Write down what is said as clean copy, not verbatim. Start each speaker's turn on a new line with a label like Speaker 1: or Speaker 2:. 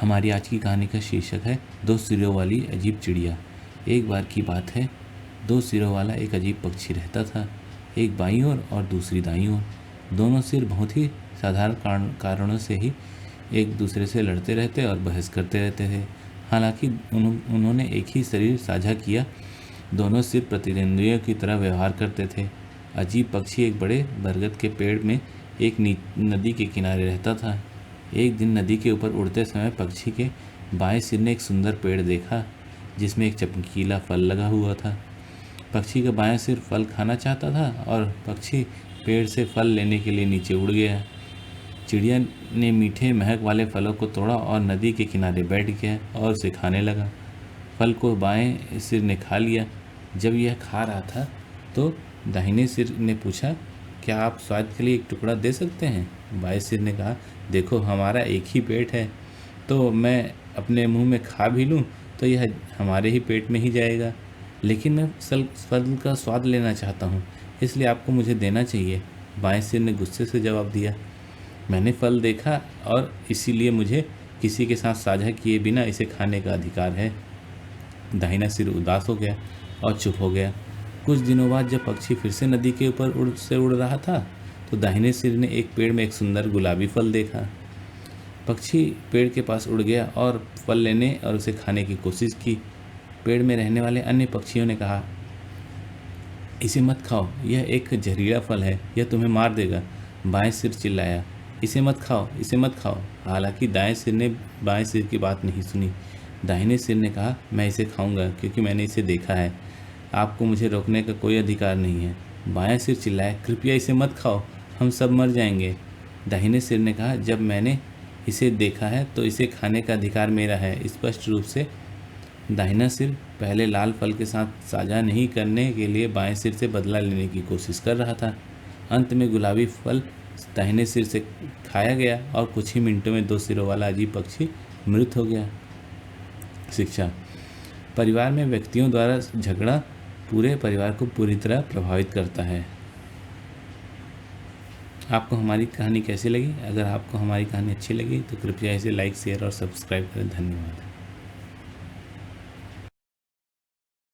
Speaker 1: हमारी आज की कहानी का शीर्षक है दो सिरों वाली अजीब चिड़िया। एक बार की बात है, दो सिरों वाला एक अजीब पक्षी रहता था, एक बाईं ओर और दूसरी दाईं ओर। दोनों सिर बहुत ही साधारण कारणों से ही एक दूसरे से लड़ते रहते और बहस करते रहते थे। हालांकि उन्होंने एक ही शरीर साझा किया, दोनों सिर प्रतिद्वंदियों की तरह व्यवहार करते थे। अजीब पक्षी एक बड़े बरगद के पेड़ में एक नदी के किनारे रहता था। एक दिन नदी के ऊपर उड़ते समय पक्षी के बाएं सिर ने एक सुंदर पेड़ देखा जिसमें एक चमकीला फल लगा हुआ था। पक्षी का बायां सिर फल खाना चाहता था और पक्षी पेड़ से फल लेने के लिए नीचे उड़ गया। चिड़िया ने मीठे महक वाले फलों को तोड़ा और नदी के किनारे बैठ गया और उसे खाने लगा। फल को बाएं सिर ने खा लिया। जब यह खा रहा था तो दाहिने सिर ने पूछा, क्या आप स्वाद के लिए एक टुकड़ा दे सकते हैं? बाएं सिर ने कहा, देखो हमारा एक ही पेट है, तो मैं अपने मुंह में खा भी लूं तो यह हमारे ही पेट में ही जाएगा, लेकिन मैं फल का स्वाद लेना चाहता हूं, इसलिए आपको मुझे देना चाहिए। बाएं सिर ने गुस्से से जवाब दिया, मैंने फल देखा और इसीलिए मुझे किसी के साथ साझा किए बिना इसे खाने का अधिकार है। दाहिना सिर उदास हो गया और चुप हो गया। कुछ दिनों बाद जब पक्षी फिर से नदी के ऊपर उड़ रहा था तो दाहिने सिर ने एक पेड़ में एक सुंदर गुलाबी फल देखा। पक्षी पेड़ के पास उड़ गया और फल लेने और उसे खाने की कोशिश की। पेड़ में रहने वाले अन्य पक्षियों ने कहा, इसे मत खाओ, यह एक जहरीला फल है, यह तुम्हें मार देगा। बाएं सिर चिल्लाया, इसे मत खाओ, इसे मत खाओ। हालांकि दाएं सिर ने बाएं सिर की बात नहीं सुनी। दाहिने सिर ने कहा, मैं इसे खाऊंगा क्योंकि मैंने इसे देखा है, आपको मुझे रोकने का कोई अधिकार नहीं है। बायां सिर चिल्लाया, कृपया इसे मत खाओ, हम सब मर जाएंगे। दाहिने सिर ने कहा, जब मैंने इसे देखा है तो इसे खाने का अधिकार मेरा है। स्पष्ट रूप से दाहिना सिर पहले लाल फल के साथ साझा नहीं करने के लिए बाएं सिर से बदला लेने की कोशिश कर रहा था। अंत में गुलाबी फल दाहिने सिर से खाया गया और कुछ ही मिनटों में दो सिरों वाला अजीब पक्षी मृत हो गया। शिक्षा, परिवार में व्यक्तियों द्वारा झगड़ा पूरे परिवार को पूरी तरह प्रभावित करता है। आपको हमारी कहानी कैसी लगी? अगर आपको हमारी कहानी अच्छी लगी तो कृपया इसे लाइक, शेयर और सब्सक्राइब करें। धन्यवाद।